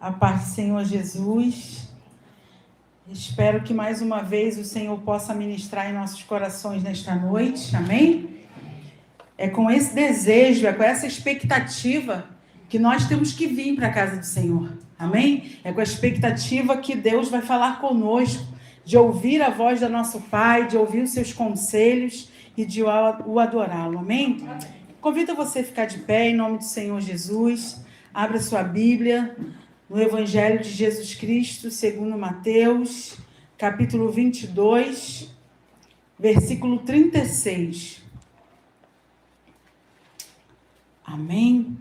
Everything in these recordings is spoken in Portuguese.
A paz do Senhor Jesus. Espero que mais uma vez o Senhor possa ministrar em nossos corações nesta noite, amém? É com esse desejo, é com essa expectativa que nós temos que vir para a casa do Senhor, amém? É com a expectativa que Deus vai falar conosco, de ouvir a voz do nosso Pai, de ouvir os seus conselhos e de o adorá-lo, amém? Convido você a ficar de pé em nome do Senhor Jesus. Abra sua Bíblia no Evangelho de Jesus Cristo, segundo Mateus, capítulo 22, versículo 36. Amém?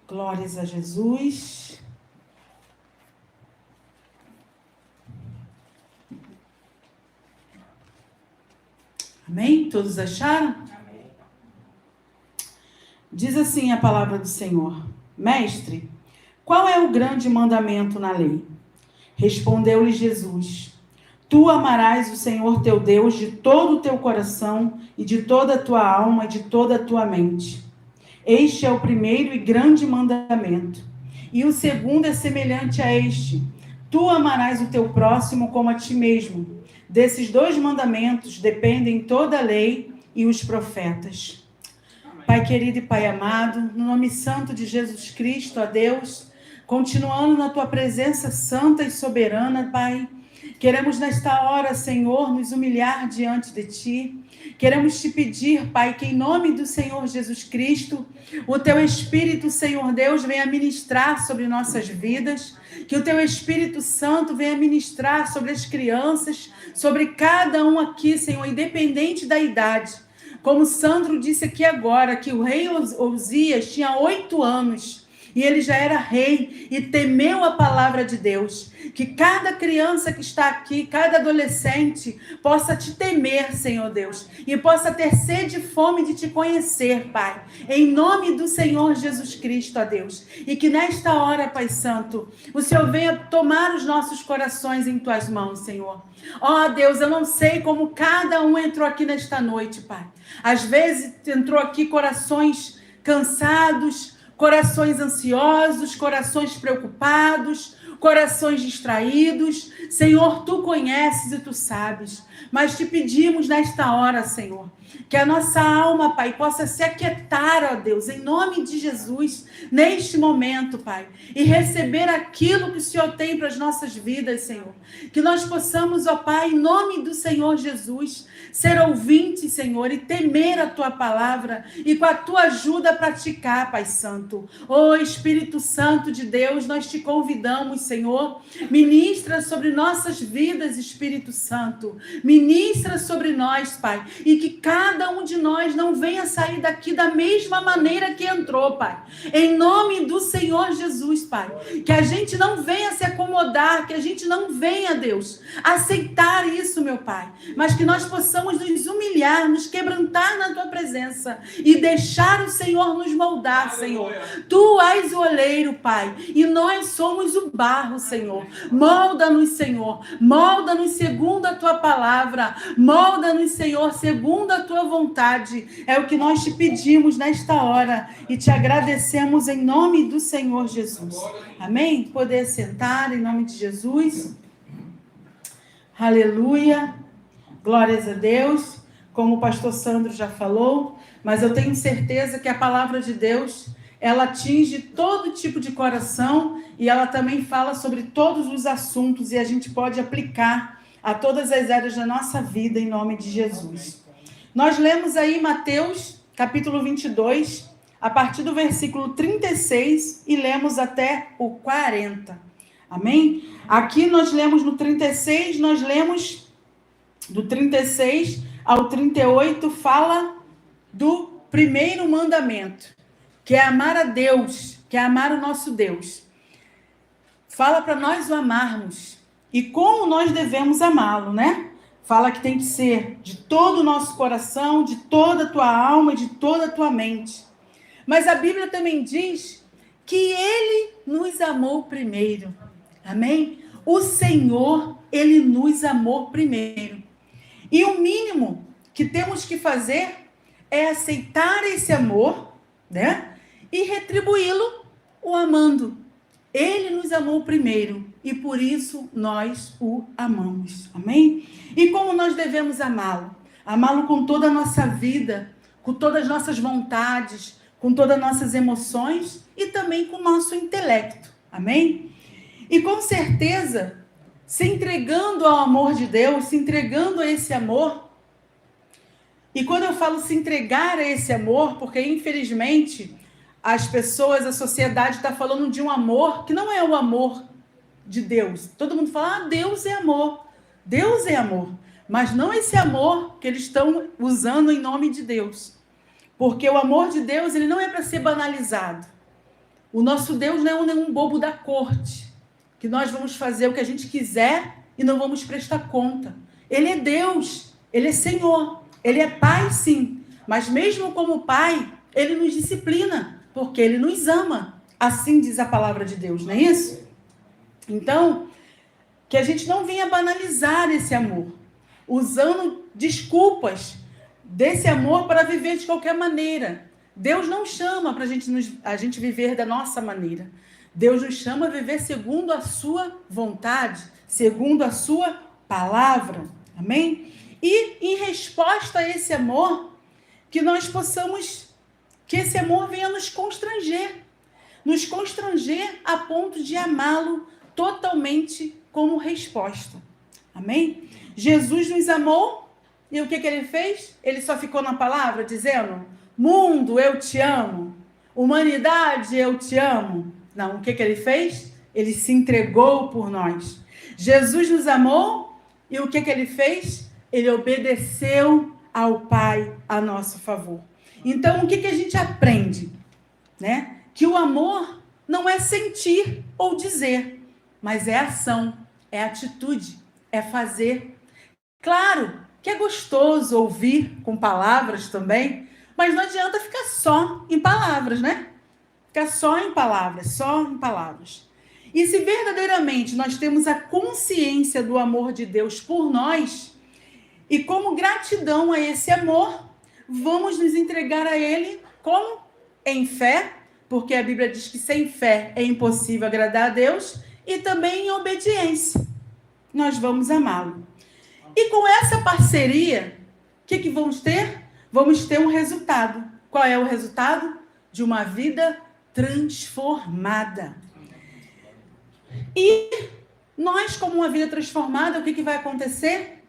Glórias a Jesus. Amém? Todos acharam? Amém. Diz assim a palavra do Senhor: Mestre, qual é o grande mandamento na lei? Respondeu-lhe Jesus: Tu amarás o Senhor teu Deus de todo o teu coração e de toda a tua alma e de toda a tua mente. Este é o primeiro e grande mandamento. E o segundo é semelhante a este: Tu amarás o teu próximo como a ti mesmo. Desses dois mandamentos dependem toda a lei e os profetas. Pai querido e Pai amado, no nome santo de Jesus Cristo, ó Deus, continuando na tua presença santa e soberana, Pai, queremos nesta hora, Senhor, nos humilhar diante de ti. Queremos te pedir, Pai, que em nome do Senhor Jesus Cristo, o teu Espírito, Senhor Deus, venha ministrar sobre nossas vidas, que o teu Espírito Santo venha ministrar sobre as crianças, sobre cada um aqui, Senhor, independente da idade. Como Sandro disse aqui agora, que o rei Uzias tinha 8 anos e ele já era rei e temeu a palavra de Deus. Que cada criança que está aqui, cada adolescente, possa te temer, Senhor Deus, e possa ter sede e fome de te conhecer, Pai, em nome do Senhor Jesus Cristo, ó Deus. E que nesta hora, Pai Santo, o Senhor venha tomar os nossos corações em tuas mãos, Senhor. Ó Deus, eu não sei como cada um entrou aqui nesta noite, Pai. Às vezes entrou aqui corações cansados, corações ansiosos, corações preocupados, corações distraídos. Senhor, tu conheces e tu sabes, mas te pedimos nesta hora, Senhor, que a nossa alma, Pai, possa se aquietar, ó Deus, em nome de Jesus, neste momento, Pai, e receber aquilo que o Senhor tem para as nossas vidas, Senhor. Que nós possamos, ó Pai, em nome do Senhor Jesus, ser ouvinte, Senhor, e temer a tua palavra e com a tua ajuda praticar, Pai Santo. Ó Espírito Santo de Deus, nós te convidamos, Senhor, ministra sobre nossas vidas, Espírito Santo, ministra sobre nós, Pai, e que cada um de nós não venha sair daqui da mesma maneira que entrou, Pai, em nome do Senhor Jesus, Pai, que a gente não venha se acomodar, que a gente não venha, Deus, aceitar isso, meu Pai, mas que nós possamos nos humilhar, nos quebrantar na tua presença e deixar o Senhor nos moldar, Senhor. Tu és o oleiro, Pai, e nós somos o barro, Senhor. Molda-nos, Senhor, molda-nos segundo a tua palavra, molda-nos, Senhor, segundo a tua vontade. É o que nós te pedimos nesta hora e te agradecemos em nome do Senhor Jesus. Amém? Poder sentar em nome de Jesus. Aleluia. Glórias a Deus. Como o pastor Sandro já falou, mas eu tenho certeza que a palavra de Deus, ela atinge todo tipo de coração e ela também fala sobre todos os assuntos e a gente pode aplicar a todas as áreas da nossa vida em nome de Jesus. Nós lemos aí Mateus, capítulo 22, a partir do versículo 36 e lemos até o 40. Amém? Aqui nós lemos no 36, nós lemos do 36 ao 38, fala do primeiro mandamento, que é amar a Deus, que é amar o nosso Deus. Fala para nós o amarmos e como nós devemos amá-lo, né? Fala que tem que ser de todo o nosso coração, de toda a tua alma e de toda a tua mente. Mas a Bíblia também diz que Ele nos amou primeiro. Amém? O Senhor, Ele nos amou primeiro. E o mínimo que temos que fazer é aceitar esse amor, né? E retribuí-lo o amando. Ele nos amou primeiro e por isso nós o amamos. Amém? E como nós devemos amá-lo? Amá-lo com toda a nossa vida, com todas as nossas vontades, com todas as nossas emoções e também com o nosso intelecto. Amém? E com certeza, se entregando ao amor de Deus, se entregando a esse amor. E quando eu falo se entregar a esse amor, porque infelizmente as pessoas, a sociedade está falando de um amor que não é o amor de Deus. Todo mundo fala, Deus é amor. Deus é amor. Mas não esse amor que eles estão usando em nome de Deus. Porque o amor de Deus, ele não é para ser banalizado. O nosso Deus não é nenhum bobo da corte, que nós vamos fazer o que a gente quiser e não vamos prestar conta. Ele é Deus, ele é Senhor, ele é Pai, sim. Mas mesmo como Pai, ele nos disciplina. Porque ele nos ama. Assim diz a palavra de Deus, não é isso? Então, que a gente não venha banalizar esse amor, usando desculpas desse amor para viver de qualquer maneira. Deus não chama para a gente viver da nossa maneira. Deus nos chama a viver segundo a sua vontade, segundo a sua palavra. Amém? E em resposta a esse amor, que nós possamos... que esse amor venha nos constranger a ponto de amá-lo totalmente como resposta. Amém? Jesus nos amou e o que ele fez? Ele só ficou na palavra dizendo, mundo, eu te amo, humanidade, eu te amo. Não, o que ele fez? Ele se entregou por nós. Jesus nos amou e o que ele fez? Ele obedeceu ao Pai a nosso favor. Então, o que a gente aprende? Né? Que o amor não é sentir ou dizer, mas é ação, é atitude, é fazer. Claro que é gostoso ouvir com palavras também, mas não adianta ficar só em palavras, né? Ficar só em palavras, só em palavras. E se verdadeiramente nós temos a consciência do amor de Deus por nós, e como gratidão a esse amor, vamos nos entregar a Ele como? Em fé, porque a Bíblia diz que sem fé é impossível agradar a Deus, e também em obediência. Nós vamos amá-lo. E com essa parceria, o que vamos ter? Vamos ter um resultado. Qual é o resultado? De uma vida transformada. E nós, como uma vida transformada, o que vai acontecer?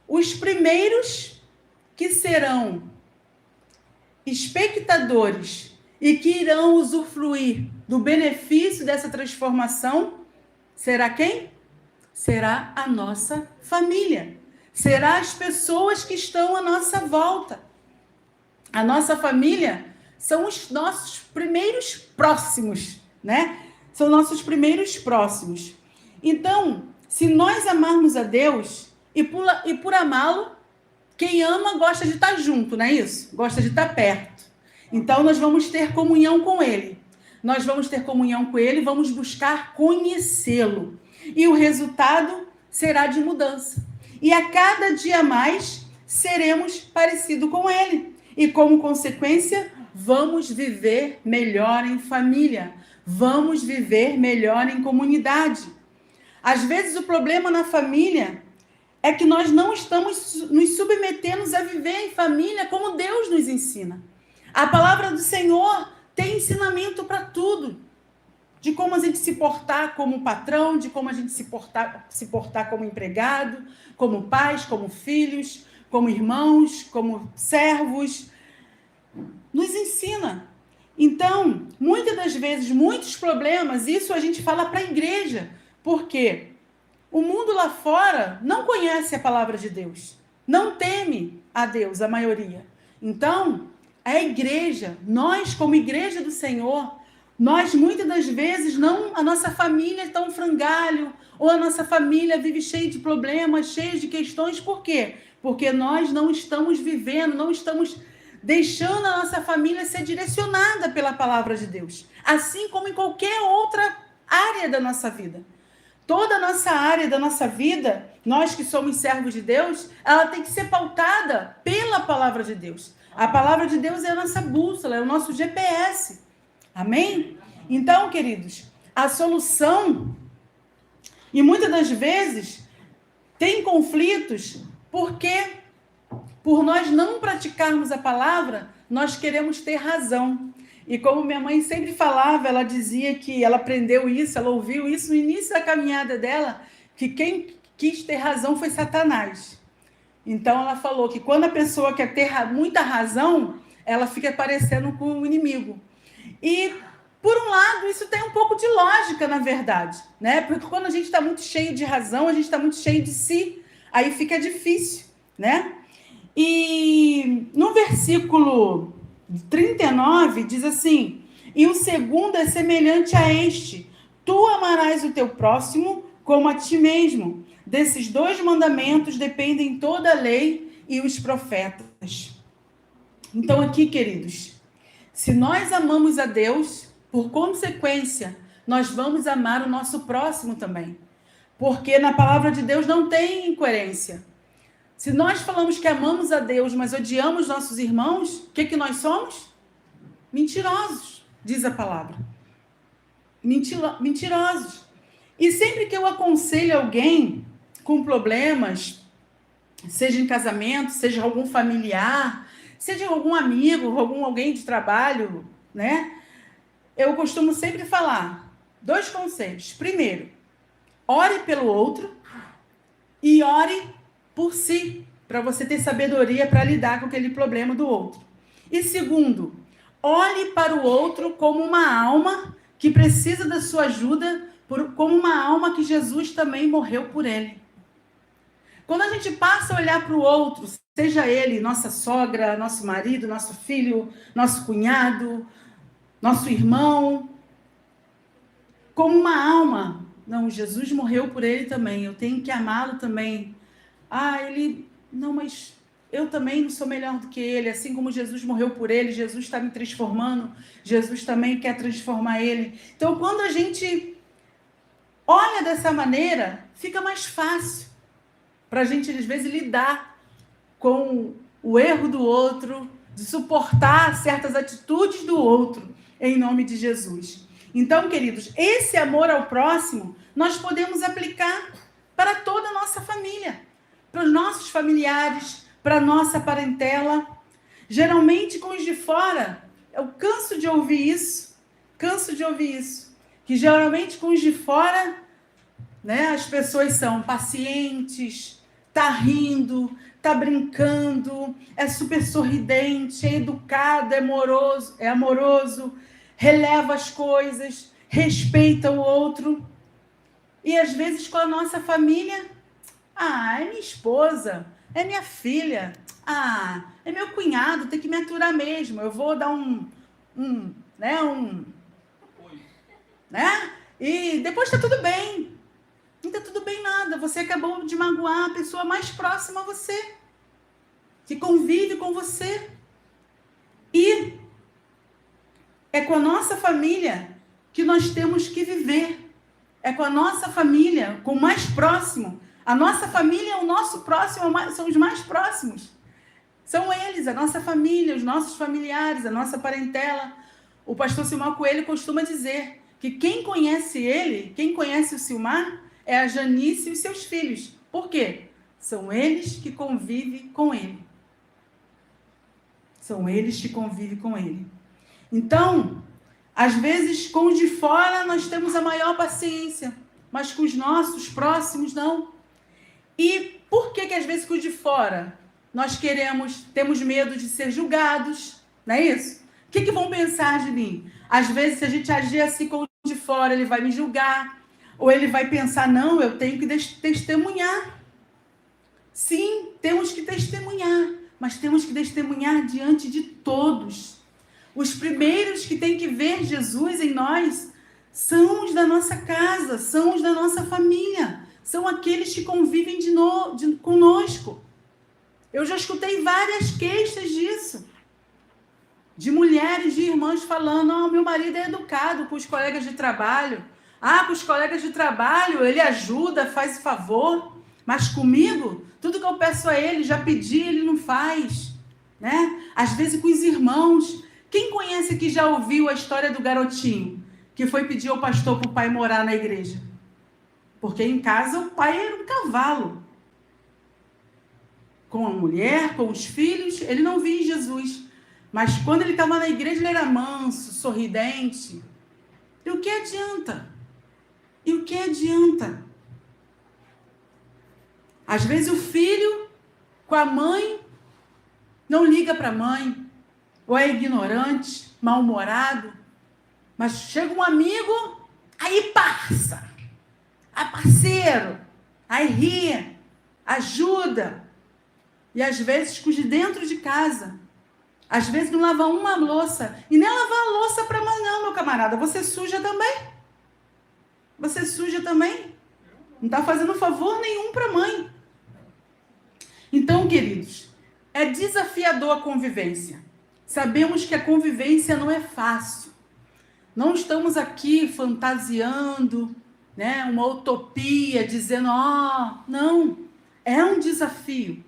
Os primeiros que serão espectadores e que irão usufruir do benefício dessa transformação, será quem? Será a nossa família. Será as pessoas que estão à nossa volta. A nossa família são os nossos primeiros próximos, né? São nossos primeiros próximos. Então, se nós amarmos a Deus e por amá-lo, quem ama gosta de estar junto, não é isso? Gosta de estar perto. Então, nós vamos ter comunhão com Ele. Nós vamos ter comunhão com Ele e vamos buscar conhecê-lo. E o resultado será de mudança. E a cada dia mais, seremos parecidos com Ele. E, como consequência, vamos viver melhor em família. Vamos viver melhor em comunidade. Às vezes, o problema na família é que nós não estamos nos submetendo a viver em família como Deus nos ensina. A palavra do Senhor tem ensinamento para tudo. De como a gente se portar como patrão, de como a gente se portar como empregado, como pais, como filhos, como irmãos, como servos. Nos ensina. Então, muitas das vezes, muitos problemas, isso a gente fala para a igreja. Por quê? O mundo lá fora não conhece a palavra de Deus. Não teme a Deus, a maioria. Então, a igreja, nós como igreja do Senhor, nós muitas das vezes, a nossa família está um frangalho, ou a nossa família vive cheia de problemas, cheia de questões. Por quê? Porque nós não estamos vivendo, não estamos deixando a nossa família ser direcionada pela palavra de Deus. Assim como em qualquer outra área da nossa vida. Toda a nossa área da nossa vida, nós que somos servos de Deus, ela tem que ser pautada pela palavra de Deus. A palavra de Deus é a nossa bússola, é o nosso GPS. Amém? Então, queridos, a solução, e muitas das vezes, tem conflitos porque, por nós não praticarmos a palavra, nós queremos ter razão. E como minha mãe sempre falava, ela dizia que ela aprendeu isso, ela ouviu isso no início da caminhada dela, que quem quis ter razão foi Satanás. Então ela falou que quando a pessoa quer ter muita razão, ela fica parecendo com o inimigo. E, por um lado, isso tem um pouco de lógica, na verdade, né? Porque quando a gente está muito cheio de razão, a gente está muito cheio de si, aí fica difícil, né? E no versículo 39 diz assim: e o segundo é semelhante a este: tu amarás o teu próximo como a ti mesmo. Desses 2 mandamentos dependem toda a lei e os profetas. Então aqui, queridos, se nós amamos a Deus, por consequência, nós vamos amar o nosso próximo também. Porque na palavra de Deus não tem incoerência. Se nós falamos que amamos a Deus, mas odiamos nossos irmãos, o que nós somos? Mentirosos, diz a palavra. Mentirosos. E sempre que eu aconselho alguém com problemas, seja em casamento, seja algum familiar, seja algum amigo, alguém de trabalho, né? Eu costumo sempre falar 2 conselhos. Primeiro, ore pelo outro e ore por si, para você ter sabedoria para lidar com aquele problema do outro. E segundo, olhe para o outro como uma alma que precisa da sua ajuda, como uma alma que Jesus também morreu por ele. Quando a gente passa a olhar para o outro, seja ele nossa sogra, nosso marido, nosso filho, nosso cunhado, nosso irmão, como uma alma, não, Jesus morreu por ele também, eu tenho que amá-lo também. Não, mas eu também não sou melhor do que ele, assim como Jesus morreu por ele, Jesus está me transformando, Jesus também quer transformar ele. Então, quando a gente olha dessa maneira, fica mais fácil para a gente, às vezes, lidar com o erro do outro, de suportar certas atitudes do outro, em nome de Jesus. Então, queridos, esse amor ao próximo, nós podemos aplicar para toda a nossa família, para os nossos familiares, para a nossa parentela. Geralmente, com os de fora, eu canso de ouvir isso, que geralmente com os de fora, né, as pessoas são pacientes, tá rindo, tá brincando, é super sorridente, é educado, é amoroso, releva as coisas, respeita o outro. E às vezes com a nossa família, é minha esposa, é minha filha, é meu cunhado, tem que me aturar mesmo, eu vou dar e depois tá tudo bem. Não tá tudo bem nada, você acabou de magoar a pessoa mais próxima a você, que convive com você. E é com a nossa família que nós temos que viver. É com a nossa família, com o mais próximo. A nossa família é o nosso próximo, são os mais próximos. São eles, a nossa família, os nossos familiares, a nossa parentela. O pastor Silmar Coelho costuma dizer que quem conhece ele, quem conhece o Silmar, é a Janice e os seus filhos. Por quê? São eles que convivem com ele. São eles que convivem com ele. Então, às vezes, com os de fora, nós temos a maior paciência, mas com os nossos próximos, não. E por que às vezes com os de fora nós temos medo de ser julgados, não é isso? O que vão pensar de mim? Às vezes, se a gente agir assim com o de fora, ele vai me julgar, ou ele vai pensar, não, eu tenho que testemunhar. Sim, temos que testemunhar, mas temos que testemunhar diante de todos. Os primeiros que têm que ver Jesus em nós são os da nossa casa, são os da nossa família. São aqueles que convivem conosco. Eu já escutei várias queixas disso. De mulheres, de irmãs falando, meu marido é educado com os colegas de trabalho. Com os colegas de trabalho, ele ajuda, faz favor. Mas comigo, tudo que eu peço a ele, já pedi, ele não faz. Né? Às vezes com os irmãos. Quem conhece aqui já ouviu a história do garotinho? que foi pedir ao pastor para o pai morar na igreja? Porque em casa o pai era um cavalo. Com a mulher, com os filhos, ele não via Jesus. Mas quando ele estava na igreja, ele era manso, sorridente. E o que adianta? E o que adianta? Às vezes o filho, com a mãe, não liga para a mãe, ou é ignorante, mal-humorado, mas chega um amigo, aí passa, parceiro, aí ri, ajuda, e às vezes de dentro de casa, às vezes não lava uma louça, e nem lavar a louça para amanhã, meu camarada, você suja também, não está fazendo favor nenhum para a mãe. Então, queridos, é desafiador a convivência. Sabemos que a convivência não é fácil. Não estamos aqui fantasiando, né, uma utopia, dizendo, não, é um desafio.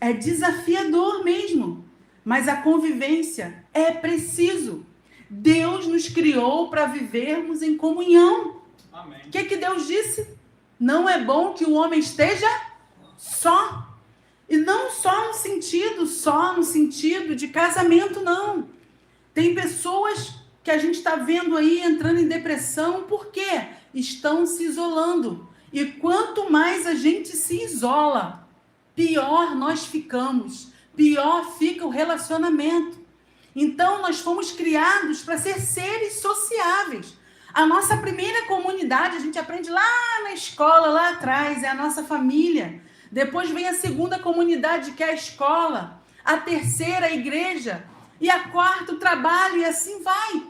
É desafiador mesmo. Mas a convivência é preciso. Deus nos criou para vivermos em comunhão. Amém. O que Deus disse? Não é bom que o homem esteja só. E não só no sentido de casamento, não. Tem pessoas que a gente está vendo aí entrando em depressão, por quê? Estão se isolando. E quanto mais a gente se isola, pior nós ficamos, pior fica o relacionamento. Então, nós fomos criados para ser seres sociáveis. A nossa primeira comunidade, a gente aprende lá na escola, lá atrás, é a nossa família. Depois vem a segunda comunidade, que é a escola. A terceira, a igreja. E a quarta, o trabalho, e assim vai.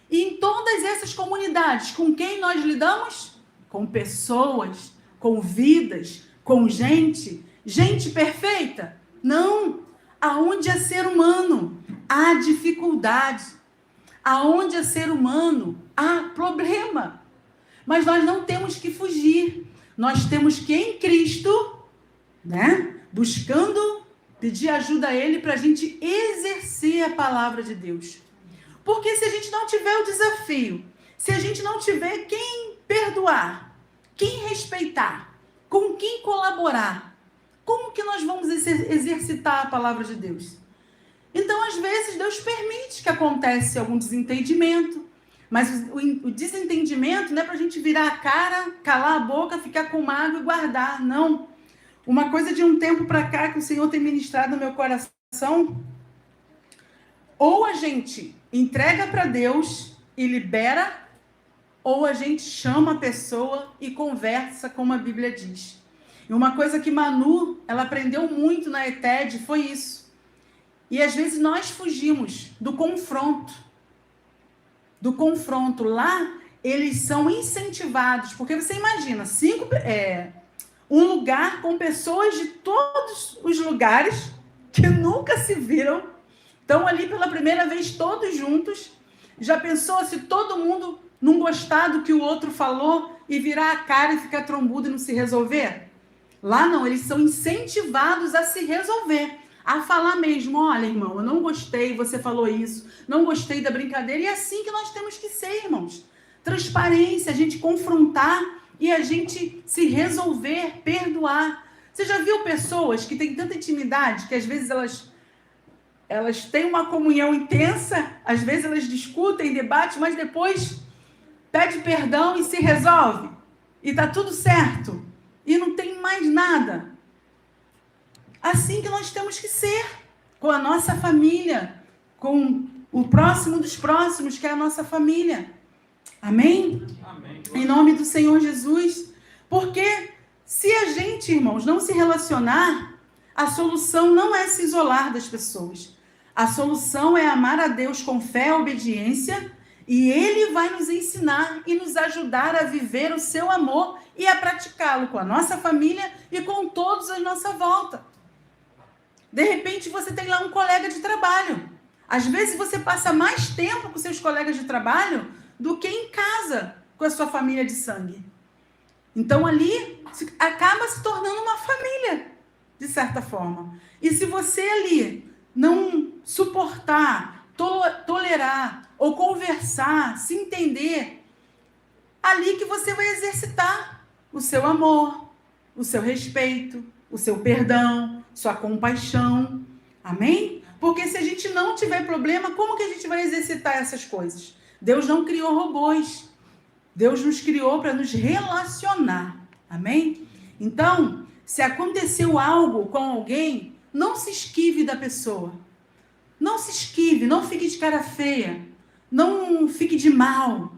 E em todas essas comunidades, com quem nós lidamos? Com pessoas, com vidas, com gente. Gente perfeita? Não. Aonde é ser humano, há dificuldade. Aonde é ser humano, há problema. Mas nós não temos que fugir. Nós temos que, em Cristo, buscando pedir ajuda a Ele para a gente exercer a palavra de Deus. Porque se a gente não tiver o desafio, se a gente não tiver quem perdoar, quem respeitar, com quem colaborar, como que nós vamos exercitar a palavra de Deus? Então, às vezes, Deus permite que aconteça algum desentendimento, mas o desentendimento não é para a gente virar a cara, calar a boca, ficar com mágoa e guardar, não. Uma coisa de um tempo para cá que o Senhor tem ministrado no meu coração, ou a gente entrega para Deus e libera, ou a gente chama a pessoa e conversa, como a Bíblia diz. E uma coisa que Manu, ela aprendeu muito na ETED, foi isso. E às vezes nós fugimos do confronto. Lá, eles são incentivados, porque você imagina, um lugar com pessoas de todos os lugares que nunca se viram, estão ali pela primeira vez todos juntos. Já pensou se todo mundo não gostar do que o outro falou e virar a cara e ficar trombudo e não se resolver? Lá não, eles são incentivados a se resolver, a falar mesmo, olha, irmão, eu não gostei, você falou isso, não gostei da brincadeira, e é assim que nós temos que ser, irmãos. Transparência, a gente confrontar e a gente se resolver, perdoar. Você já viu pessoas que têm tanta intimidade que às vezes elas têm uma comunhão intensa, às vezes elas discutem, debatem, mas depois pede perdão e se resolve. E está tudo certo. E não tem mais nada. Assim que nós temos que ser com a nossa família, com o próximo dos próximos, que é a nossa família. Amém? Amém. Em nome do Senhor Jesus. Porque se a gente, irmãos, não se relacionar, a solução não é se isolar das pessoas. A solução é amar a Deus com fé e obediência, e Ele vai nos ensinar e nos ajudar a viver o seu amor e a praticá-lo com a nossa família e com todos à nossa volta. De repente, você tem lá um colega de trabalho. Às vezes, você passa mais tempo com seus colegas de trabalho do que em casa com a sua família de sangue. Então, ali, acaba se tornando uma família, de certa forma. E se você ali não suportar, tolerar ou conversar, se entender, ali que você vai exercitar o seu amor, o seu respeito, o seu perdão, sua compaixão. Amém? Porque se a gente não tiver problema, como que a gente vai exercitar essas coisas? Deus não criou robôs. Deus nos criou para nos relacionar. Amém? Então, se aconteceu algo com alguém, não se esquive da pessoa. Não se esquive, não fique de cara feia. Não fique de mal.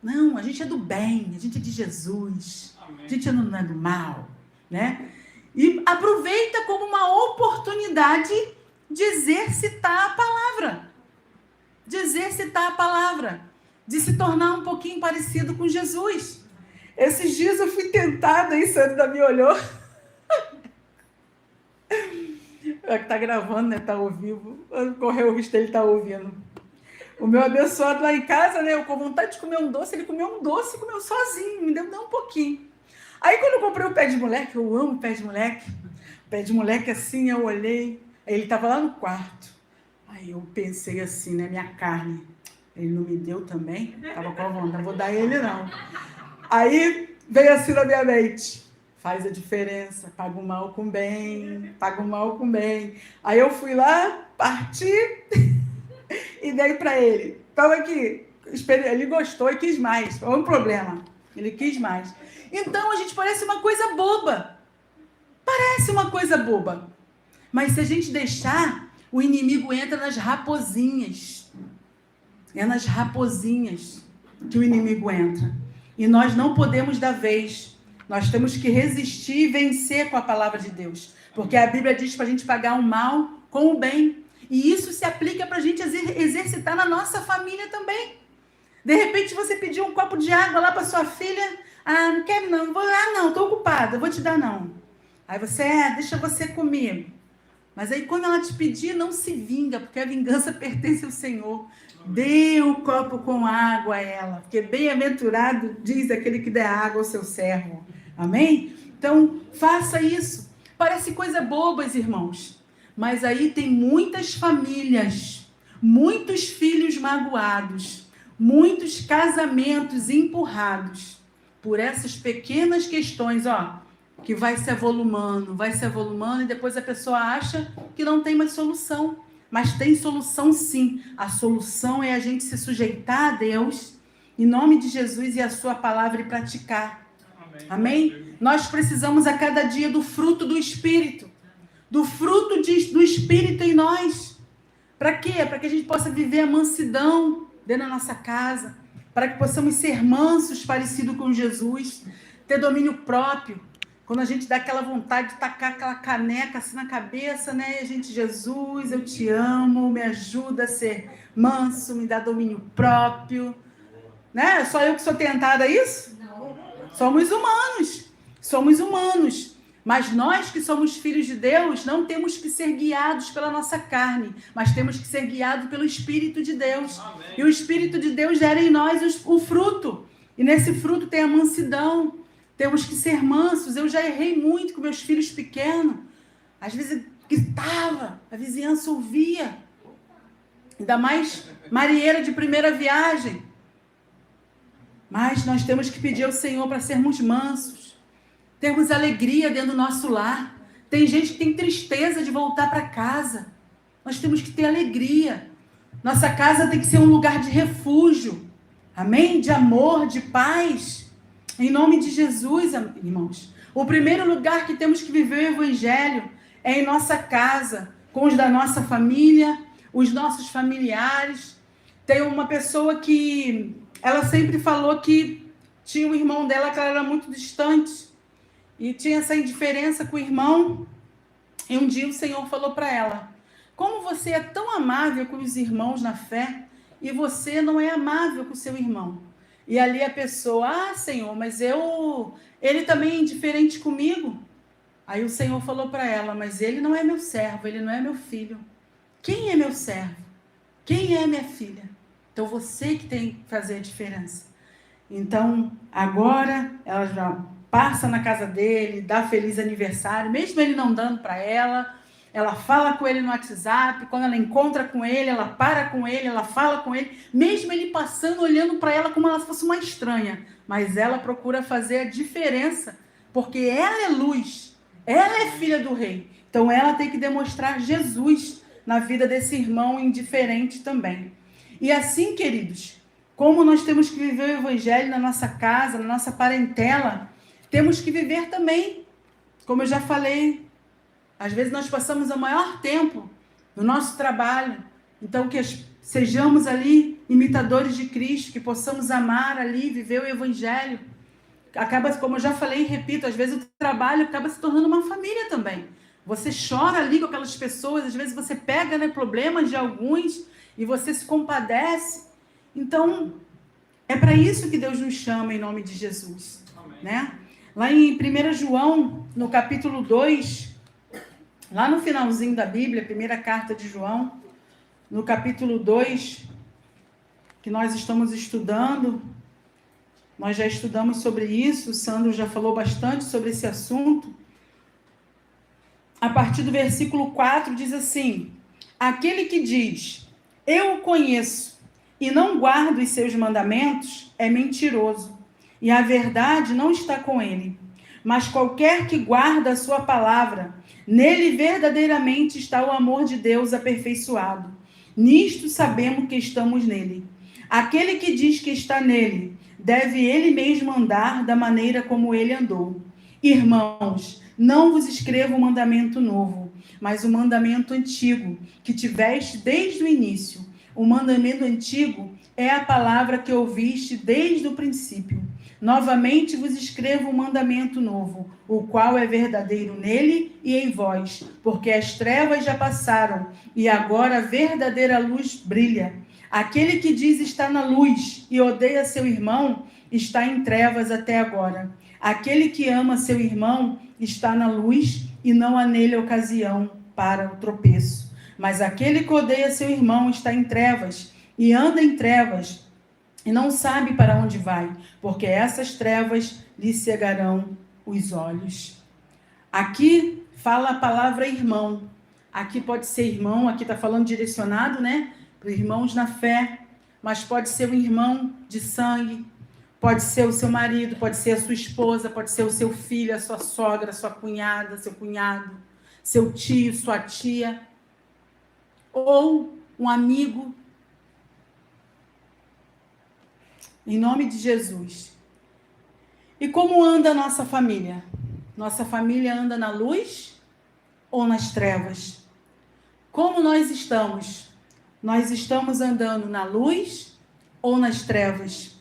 Não, a gente é do bem, a gente é de Jesus. Amém. A gente não é do mal, né? E aproveita como uma oportunidade de exercitar a palavra. De exercitar a palavra. De se tornar um pouquinho parecido com Jesus. Esses dias eu fui tentada, aí Sandra me olhou. Tá gravando, né? Tá ao vivo. Correu o risco dele tá ouvindo. O meu abençoado lá em casa, né? Eu com vontade de comer um doce, ele comeu um doce e comeu sozinho, me deu um pouquinho. Aí quando eu comprei o pé de moleque, eu amo pé de moleque. Pé de moleque assim, eu olhei, aí ele tava lá no quarto. Aí eu pensei assim, né? Minha carne, ele não me deu também? Tava com a vontade, não vou dar ele não. Aí veio assim na minha mente, faz a diferença, paga o mal com bem, paga o mal com bem. Aí eu fui lá, parti e dei para ele. Toma aqui, ele gostou e quis mais, foi um problema, ele quis mais. Então a gente parece uma coisa boba, mas se a gente deixar, o inimigo entra nas raposinhas, é nas raposinhas que o inimigo entra. E nós não podemos dar vez. Nós temos que resistir e vencer com a palavra de Deus. Porque a Bíblia diz para a gente pagar o mal com o bem. E isso se aplica para a gente exercitar na nossa família também. De repente você pediu um copo de água lá para sua filha. Ah, não quero não. Não, estou ocupada, vou te dar não. Aí você, deixa você comigo. Mas aí quando ela te pedir, não se vinga, porque a vingança pertence ao Senhor. Dê o copo com água a ela, porque bem-aventurado diz aquele que der água ao seu servo. Amém? Então, faça isso. Parece coisa bobas, irmãos. Mas aí tem muitas famílias, muitos filhos magoados, muitos casamentos empurrados por essas pequenas questões, que vai se avolumando, e depois a pessoa acha que não tem mais solução. Mas tem solução sim. A solução é a gente se sujeitar a Deus, em nome de Jesus e a sua palavra e praticar. Amém? Amém? Nós precisamos a cada dia do fruto do Espírito. Do fruto do Espírito em nós. Para quê? Para que a gente possa viver a mansidão dentro da nossa casa. Para que possamos ser mansos, parecido com Jesus. Ter domínio próprio. Quando a gente dá aquela vontade de tacar aquela caneca assim na cabeça, né? E a gente, Jesus, eu te amo, me ajuda a ser manso, me dá domínio próprio. Né? Só eu que sou tentada a isso? Não. Somos humanos. Mas nós que somos filhos de Deus, não temos que ser guiados pela nossa carne, mas temos que ser guiados pelo Espírito de Deus. Amém. E o Espírito de Deus gera em nós o fruto. E nesse fruto tem a mansidão. Temos que ser mansos. Eu já errei muito com meus filhos pequenos. Às vezes gritava, a vizinhança ouvia. Ainda mais marinheira de primeira viagem. Mas nós temos que pedir ao Senhor para sermos mansos. Termos alegria dentro do nosso lar. Tem gente que tem tristeza de voltar para casa. Nós temos que ter alegria. Nossa casa tem que ser um lugar de refúgio. Amém? De amor, de paz. Em nome de Jesus, irmãos. O primeiro lugar que temos que viver o Evangelho é em nossa casa, com os da nossa família, os nossos familiares. Tem uma pessoa que ela sempre falou que tinha um irmão dela que ela era muito distante e tinha essa indiferença com o irmão. E um dia o Senhor falou para ela: como você é tão amável com os irmãos na fé e você não é amável com o seu irmão? E ali a pessoa, Senhor, mas ele também é indiferente comigo. Aí o Senhor falou para ela, mas ele não é meu servo, ele não é meu filho. Quem é meu servo? Quem é minha filha? Então você que tem que fazer a diferença. Então, agora ela já passa na casa dele, dá feliz aniversário, mesmo ele não dando para ela. Ela fala com ele no WhatsApp, quando ela encontra com ele, ela para com ele, ela fala com ele, mesmo ele passando, olhando para ela como ela fosse uma estranha. mas ela procura fazer a diferença, porque ela é luz, ela é filha do rei. Então ela tem que demonstrar Jesus na vida desse irmão indiferente também. E assim, queridos, como nós temos que viver o evangelho na nossa casa, na nossa parentela, temos que viver também, como eu já falei, às vezes nós passamos o maior tempo no nosso trabalho, então que sejamos ali imitadores de Cristo, que possamos amar ali, viver o evangelho. Acaba, como eu já falei e repito, às vezes o trabalho acaba se tornando uma família também. Você chora ali com aquelas pessoas, às vezes você pega, né, problemas de alguns e você se compadece. Então, é para isso que Deus nos chama em nome de Jesus. Amém. Né? Lá em 1 João, no capítulo 2, lá no finalzinho da Bíblia, primeira carta de João, no capítulo 2, que nós estamos estudando, nós já estudamos sobre isso, o Sandro já falou bastante sobre esse assunto. A partir do versículo 4 diz assim: aquele que diz, eu o conheço, e não guarda os seus mandamentos, é mentiroso, e a verdade não está com ele. Mas qualquer que guarda a sua palavra, nele verdadeiramente está o amor de Deus aperfeiçoado. Nisto sabemos que estamos nele. Aquele que diz que está nele, deve ele mesmo andar da maneira como ele andou. Irmãos, não vos escrevo um mandamento novo, mas um mandamento antigo, que tiveste desde o início. O mandamento antigo é a palavra que ouviste desde o princípio. Novamente vos escrevo um mandamento novo, o qual é verdadeiro nele e em vós, porque as trevas já passaram e agora a verdadeira luz brilha. Aquele que diz estar na luz e odeia seu irmão, está em trevas até agora. Aquele que ama seu irmão está na luz e não há nele ocasião para o tropeço. Mas aquele que odeia seu irmão está em trevas e anda em trevas e não sabe para onde vai, porque essas trevas lhe cegarão os olhos. Aqui fala a palavra irmão. Aqui pode ser irmão, aqui está falando direcionado, né? Para irmãos na fé, mas pode ser um irmão de sangue, pode ser o seu marido, pode ser a sua esposa, pode ser o seu filho, a sua sogra, a sua cunhada, seu cunhado, seu tio, sua tia, ou um amigo. Em nome de Jesus. E como anda a nossa família? Nossa família anda na luz ou nas trevas? Como nós estamos? Nós estamos andando na luz ou nas trevas?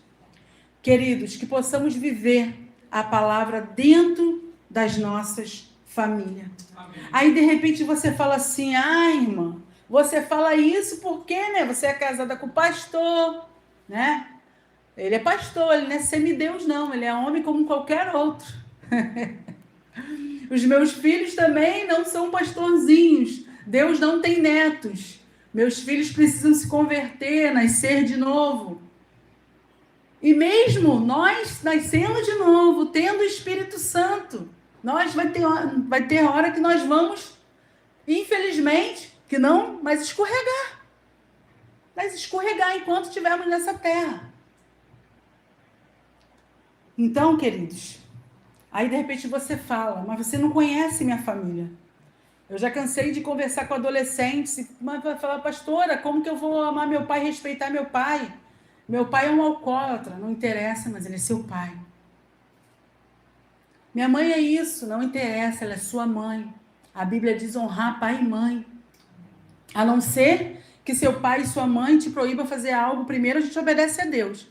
Queridos, que possamos viver a palavra dentro das nossas famílias. Amém. Aí, de repente, você fala assim, irmã, você fala isso porque, né? Você é casada com o pastor, né? Ele é pastor, ele não é semideus, não. Ele é homem como qualquer outro. Os meus filhos também não são pastorzinhos. Deus não tem netos. Meus filhos precisam se converter, nascer de novo. E mesmo nós nascendo de novo, tendo o Espírito Santo, vai ter hora que nós vamos, infelizmente, que não, mas escorregar. Mas escorregar enquanto estivermos nessa terra. Então, queridos, aí de repente você fala, mas você não conhece minha família. Eu já cansei de conversar com adolescentes, mas vai falar, pastora, como que eu vou amar meu pai e respeitar meu pai? Meu pai é um alcoólatra, não interessa, mas ele é seu pai. Minha mãe é isso, não interessa, ela é sua mãe. A Bíblia diz honrar pai e mãe. A não ser que seu pai e sua mãe te proíbam fazer algo, primeiro a gente obedece a Deus.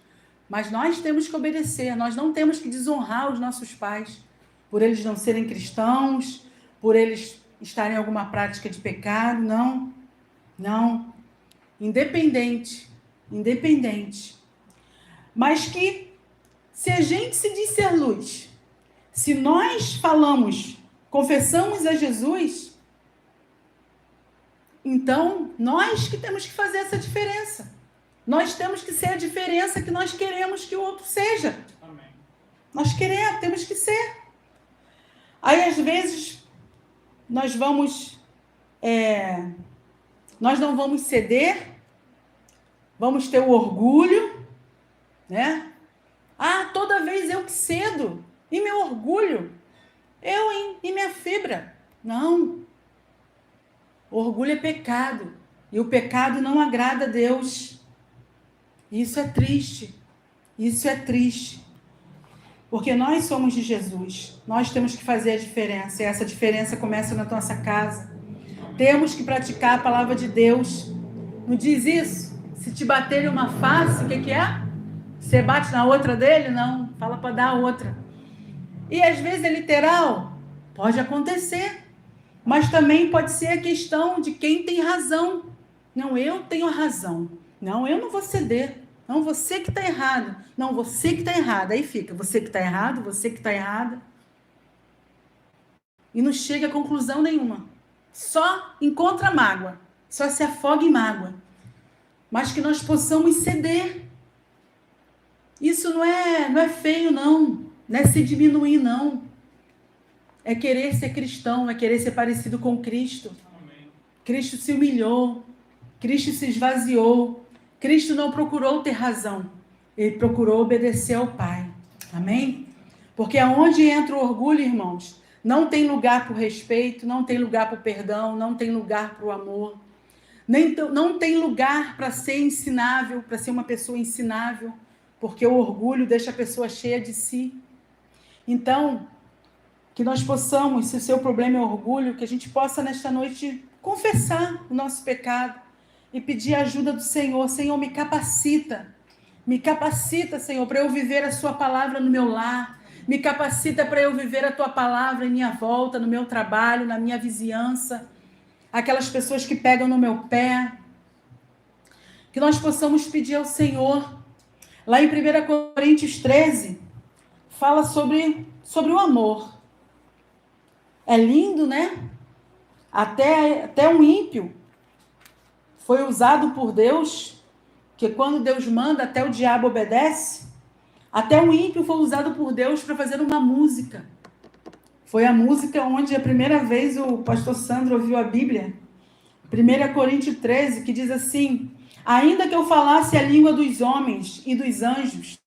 Mas nós temos que obedecer, nós não temos que desonrar os nossos pais, por eles não serem cristãos, por eles estarem em alguma prática de pecado, não. Independente. Mas que, se a gente se diz ser luz, se nós falamos, confessamos a Jesus, então nós que temos que fazer essa diferença. Nós temos que ser a diferença que nós queremos que o outro seja. Amém. Nós temos que ser. Aí, às vezes, nós não vamos ceder, vamos ter o orgulho, né? Ah, toda vez eu que cedo. E meu orgulho? Eu, hein? E minha fibra? Não. Orgulho é pecado. E o pecado não agrada a Deus. Isso é triste. Isso é triste. Porque nós somos de Jesus. Nós temos que fazer a diferença. E essa diferença começa na nossa casa. Temos que praticar a palavra de Deus. Não diz isso? Se te baterem uma face, o que é? Você bate na outra dele? Não. Fala para dar a outra. E às vezes é literal. Pode acontecer. Mas também pode ser a questão de quem tem razão. Não, eu tenho a razão. Não, eu não vou ceder. Não, você que está errado. Não, você que está errado. Aí fica, você que está errado, você que está errada. E não chega a conclusão nenhuma. Só encontra mágoa. Só se afoga em mágoa. Mas que nós possamos ceder. Isso não é feio, não. Não é se diminuir, não. É querer ser cristão, é querer ser parecido com Cristo. Amém. Cristo se humilhou. Cristo se esvaziou. Cristo não procurou ter razão. Ele procurou obedecer ao Pai. Amém? Porque aonde entra o orgulho, irmãos, não tem lugar para o respeito, não tem lugar para o perdão, não tem lugar para o amor. Não tem lugar para ser ensinável, para ser uma pessoa ensinável, porque o orgulho deixa a pessoa cheia de si. Então, que nós possamos, se o seu problema é orgulho, que a gente possa nesta noite confessar o nosso pecado e pedir a ajuda do Senhor. Senhor, me capacita, Senhor, para eu viver a sua palavra no meu lar, me capacita para eu viver a tua palavra em minha volta, no meu trabalho, na minha vizinhança, aquelas pessoas que pegam no meu pé, que nós possamos pedir ao Senhor. Lá em 1 Coríntios 13, fala sobre o amor. É lindo, né? Até um ímpio foi usado por Deus, que quando Deus manda, até o diabo obedece. Até um ímpio foi usado por Deus para fazer uma música. Foi a música onde a primeira vez o pastor Sandro ouviu a Bíblia. 1 Coríntios 13, que diz assim: ainda que eu falasse a língua dos homens e dos anjos,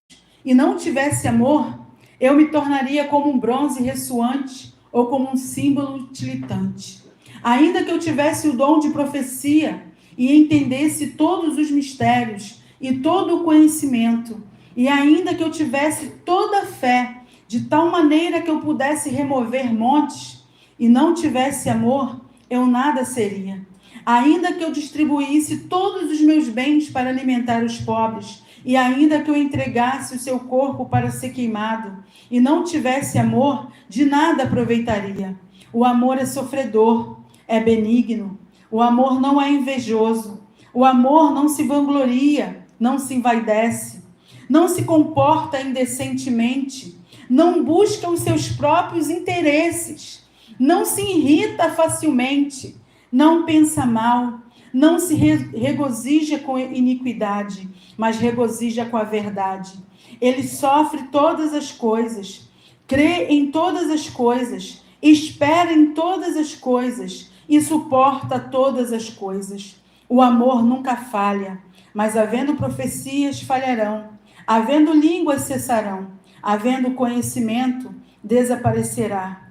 e não tivesse amor, eu me tornaria como um bronze ressoante, ou como um símbolo tilitante. Ainda que eu tivesse o dom de profecia, e entendesse todos os mistérios, e todo o conhecimento, e ainda que eu tivesse toda a fé, de tal maneira que eu pudesse remover montes, e não tivesse amor, eu nada seria. Ainda que eu distribuísse todos os meus bens para alimentar os pobres, e ainda que eu entregasse o seu corpo para ser queimado, e não tivesse amor, de nada aproveitaria. O amor é sofredor, é benigno. O amor não é invejoso. O amor não se vangloria, não se envaidece, não se comporta indecentemente, não busca os seus próprios interesses, não se irrita facilmente, não pensa mal, não se regozija com iniquidade, mas regozija com a verdade. Ele sofre todas as coisas, crê em todas as coisas, espera em todas as coisas e suporta todas as coisas. O amor nunca falha, mas havendo profecias falharão, havendo línguas cessarão, havendo conhecimento desaparecerá.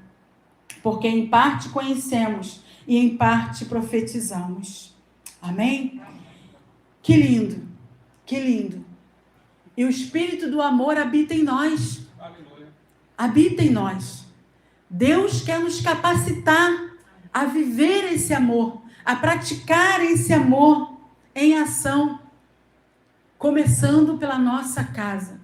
Porque em parte conhecemos e em parte profetizamos. Amém? Que lindo, que lindo. E o Espírito do amor habita em nós. Aleluia. Habita em nós. Deus quer nos capacitar a viver esse amor, a praticar esse amor em ação, começando pela nossa casa.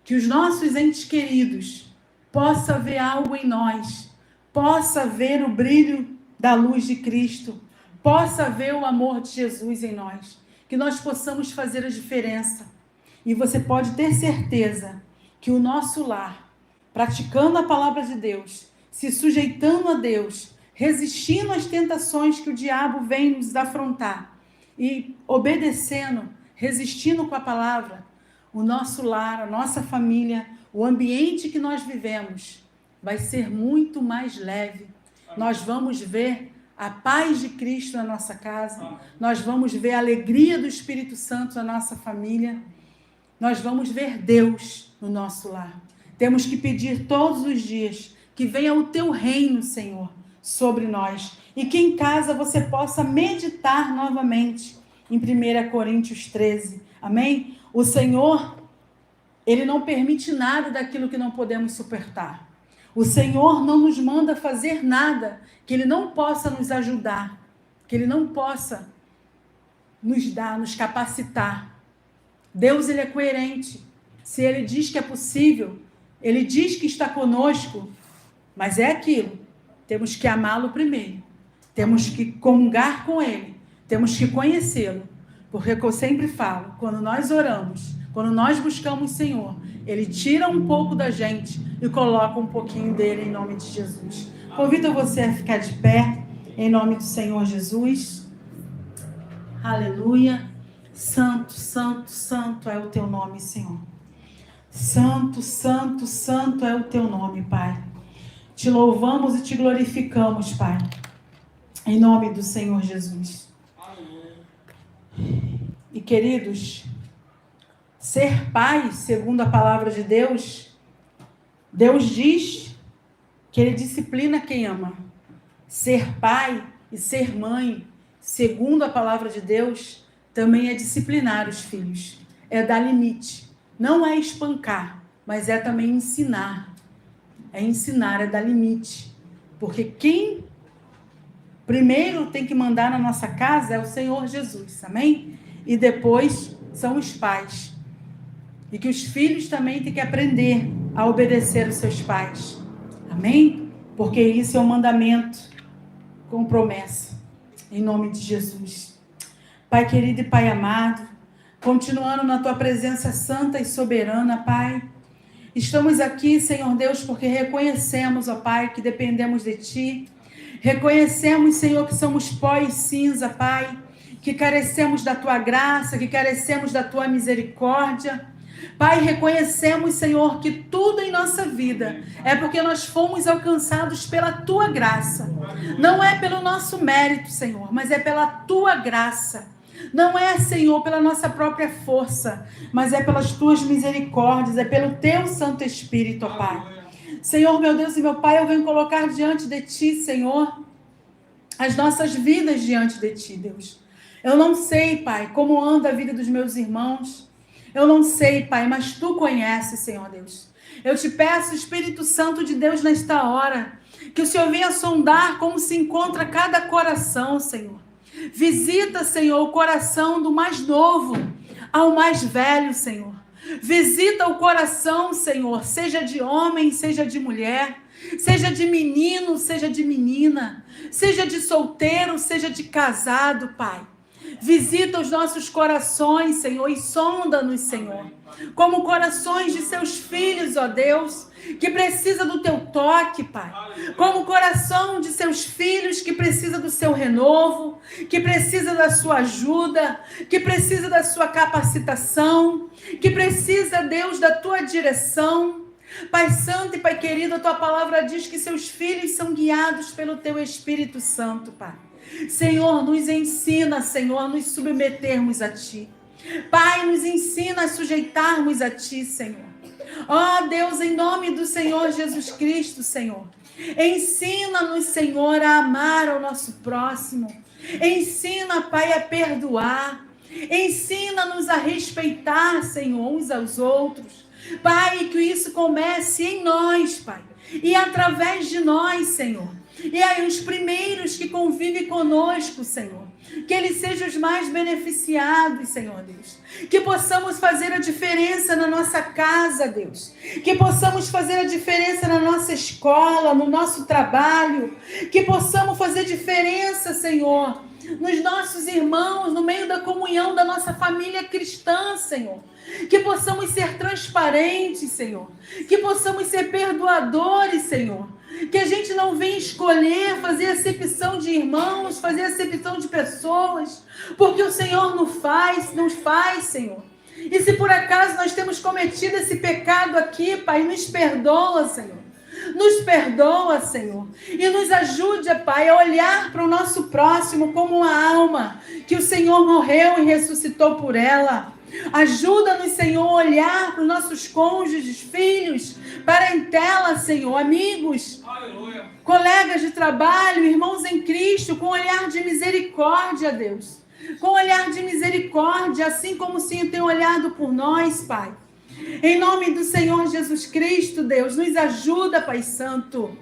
Que os nossos entes queridos possam ver algo em nós, possa ver o brilho da luz de Cristo, possa ver o amor de Jesus em nós, que nós possamos fazer a diferença. E você pode ter certeza que o nosso lar, praticando a palavra de Deus, se sujeitando a Deus, resistindo às tentações que o diabo vem nos afrontar e obedecendo, resistindo com a palavra, o nosso lar, a nossa família, o ambiente que nós vivemos vai ser muito mais leve. Nós vamos ver a paz de Cristo na nossa casa, nós vamos ver a alegria do Espírito Santo na nossa família nós vamos ver Deus no nosso lar. Temos que pedir todos os dias que venha o teu reino, Senhor, sobre nós. E que em casa você possa meditar novamente em 1 Coríntios 13. Amém? O Senhor, Ele não permite nada daquilo que não podemos suportar. O Senhor não nos manda fazer nada que Ele não possa nos ajudar, que Ele não possa nos dar, nos capacitar. Deus, Ele é coerente. Se Ele diz que é possível, Ele diz que está conosco, mas é aquilo. Temos que amá-lo primeiro. Temos que comungar com Ele. Temos que conhecê-lo. Porque eu sempre falo, quando nós oramos, quando nós buscamos o Senhor, Ele tira um pouco da gente e coloca um pouquinho dele em nome de Jesus. Convido você a ficar de pé em nome do Senhor Jesus. Aleluia. Santo, santo, santo é o teu nome, Senhor. Santo, santo, santo é o teu nome, Pai. Te louvamos e te glorificamos, Pai. Em nome do Senhor Jesus. E queridos, ser pai, segundo a palavra de Deus, Deus diz que Ele disciplina quem ama. Ser pai e ser mãe, segundo a palavra de Deus, também é disciplinar os filhos. É dar limite. Não é espancar, mas é também ensinar. É ensinar, é dar limite. Porque quem primeiro tem que mandar na nossa casa é o Senhor Jesus. Amém? E depois são os pais. E que os filhos também têm que aprender a obedecer os seus pais. Amém? Porque isso é um mandamento com promessa. Em nome de Jesus. Pai querido e Pai amado, continuando na Tua presença santa e soberana, Pai. Estamos aqui, Senhor Deus, porque reconhecemos, ó Pai, que dependemos de Ti. Reconhecemos, Senhor, que somos pó e cinza, Pai. Que carecemos da Tua graça, que carecemos da Tua misericórdia. Pai, reconhecemos, Senhor, que tudo em nossa vida é porque nós fomos alcançados pela Tua graça. Não é pelo nosso mérito, Senhor, mas é pela Tua graça. Não é, Senhor, pela nossa própria força, mas é pelas Tuas misericórdias, é pelo Teu Santo Espírito, ó Pai. Senhor, meu Deus e meu Pai, eu venho colocar diante de Ti, Senhor, as nossas vidas diante de Ti, Deus. Eu não sei, Pai, como anda a vida dos meus irmãos. Eu não sei, Pai, mas Tu conheces, Senhor Deus. Eu te peço, Espírito Santo de Deus, nesta hora, que o Senhor venha sondar como se encontra cada coração, Senhor. Visita, Senhor, o coração do mais novo ao mais velho, Senhor. Visita o coração, Senhor, seja de homem, seja de mulher, seja de menino, seja de menina, seja de solteiro, seja de casado, Pai. Visita os nossos corações, Senhor, e sonda-nos, Senhor, como corações de seus filhos, ó Deus, que precisa do Teu toque, Pai. Como o coração de seus filhos que precisa do Seu renovo, que precisa da Sua ajuda, que precisa da Sua capacitação, que precisa, Deus, da Tua direção. Pai Santo e Pai querido, a Tua palavra diz que seus filhos são guiados pelo Teu Espírito Santo, Pai. Senhor, nos ensina, Senhor, a nos submetermos a Ti. Pai, nos ensina a sujeitarmos a Ti, Senhor. Ó Deus, em nome do Senhor Jesus Cristo, Senhor. Ensina-nos, Senhor, a amar ao nosso próximo. Ensina, Pai, a perdoar. Ensina-nos a respeitar, Senhor, uns aos outros. Pai, que isso comece em nós, Pai. E através de nós, Senhor. E aí os primeiros que convivem conosco, Senhor, que eles sejam os mais beneficiados, Senhor Deus. Que possamos fazer a diferença na nossa casa, Deus. Que possamos fazer a diferença na nossa escola, no nosso trabalho. Que possamos fazer diferença, Senhor, nos nossos irmãos, no meio da comunhão da nossa família cristã, Senhor. Que possamos ser transparentes, Senhor. Que possamos ser perdoadores, Senhor. Que a gente não venha escolher fazer acepção de irmãos, fazer acepção de pessoas, porque o Senhor nos faz, Senhor. E se por acaso nós temos cometido esse pecado aqui, Pai, nos perdoa, Senhor. Nos perdoa, Senhor. E nos ajude, Pai, a olhar para o nosso próximo como uma alma que o Senhor morreu e ressuscitou por ela. Ajuda-nos, Senhor, a olhar para os nossos cônjuges, filhos, parentela, Senhor, amigos, aleluia, colegas de trabalho, irmãos em Cristo, com olhar de misericórdia, Deus. Com olhar de misericórdia, assim como o Senhor tem olhado por nós, Pai. Em nome do Senhor Jesus Cristo, Deus, nos ajuda, Pai Santo.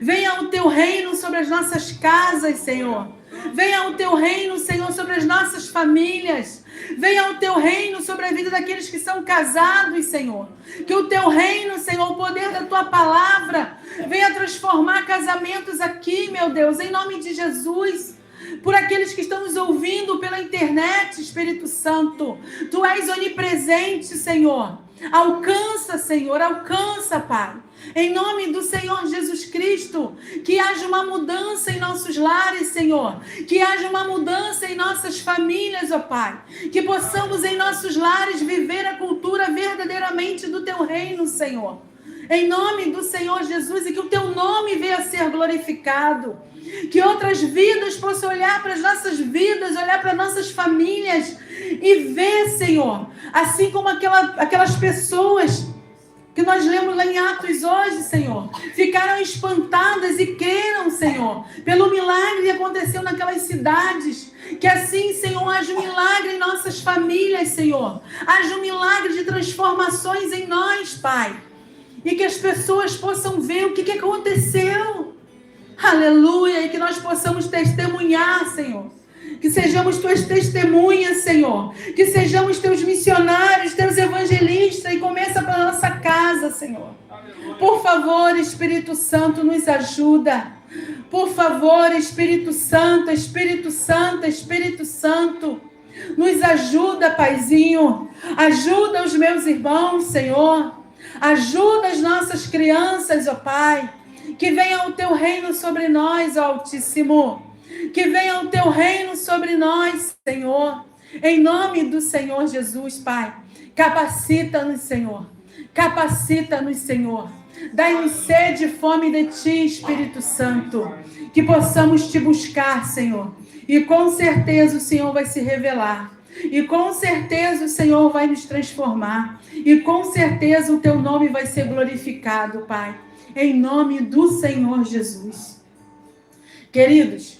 Venha o teu reino sobre as nossas casas, Senhor. Venha o teu reino, Senhor, sobre as nossas famílias. Venha o teu reino sobre a vida daqueles que são casados, Senhor. Que o teu reino, Senhor, o poder da tua palavra, venha transformar casamentos aqui, meu Deus, em nome de Jesus. Por aqueles que estão nos ouvindo pela internet, Espírito Santo. Tu és onipresente, Senhor. Alcança, Senhor, alcança, Pai. Em nome do Senhor Jesus Cristo, que haja uma mudança em nossos lares, Senhor. Que haja uma mudança em nossas famílias, ó Pai. Que possamos em nossos lares viver a cultura verdadeiramente do Teu reino, Senhor. Em nome do Senhor Jesus, e que o Teu nome venha a ser glorificado. Que outras vidas possam olhar para as nossas vidas, olhar para nossas famílias e ver, Senhor, assim como aquelas pessoas que nós lemos lá em Atos hoje, Senhor, ficaram espantadas e creram, Senhor, pelo milagre que aconteceu naquelas cidades. Que assim, Senhor, haja um milagre em nossas famílias, Senhor. Haja um milagre de transformações em nós, Pai. E que as pessoas possam ver o que aconteceu. Aleluia, e que nós possamos testemunhar, Senhor. Que sejamos tuas testemunhas, Senhor. Que sejamos teus missionários, teus evangelistas. E começa pela nossa casa, Senhor. Por favor, Espírito Santo, nos ajuda. Por favor, Espírito Santo, Espírito Santo, Espírito Santo. Nos ajuda, Paizinho. Ajuda os meus irmãos, Senhor. Ajuda as nossas crianças, ó Pai. Que venha o teu reino sobre nós, ó Altíssimo. Que venha o teu reino sobre nós, Senhor. Em nome do Senhor Jesus, Pai. Capacita-nos, Senhor. Capacita-nos, Senhor. Dai-nos sede e fome de Ti, Espírito Santo. Que possamos Te buscar, Senhor. E com certeza o Senhor vai se revelar. E com certeza o Senhor vai nos transformar. E com certeza o Teu nome vai ser glorificado, Pai. Em nome do Senhor Jesus. Queridos,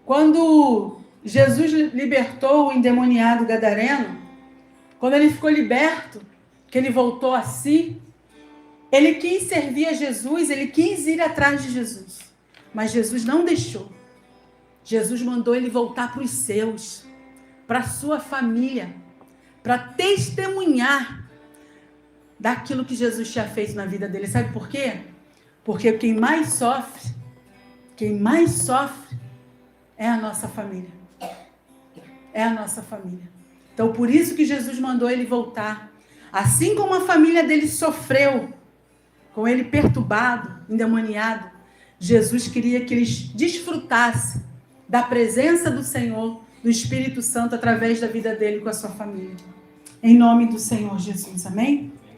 quando Jesus libertou o endemoniado gadareno, quando ele ficou liberto, que ele voltou a si, ele quis servir a Jesus, ele quis ir atrás de Jesus. Mas Jesus não deixou. Jesus mandou ele voltar para os seus, para a sua família, para testemunhar daquilo que Jesus tinha feito na vida dele. Sabe por quê? Porque quem mais sofre é a nossa família. É a nossa família. Então, por isso que Jesus mandou ele voltar. Assim como a família dele sofreu, com ele perturbado, endemoniado, Jesus queria que eles desfrutassem da presença do Senhor, do Espírito Santo, através da vida dele com a sua família. Em nome do Senhor Jesus, amém?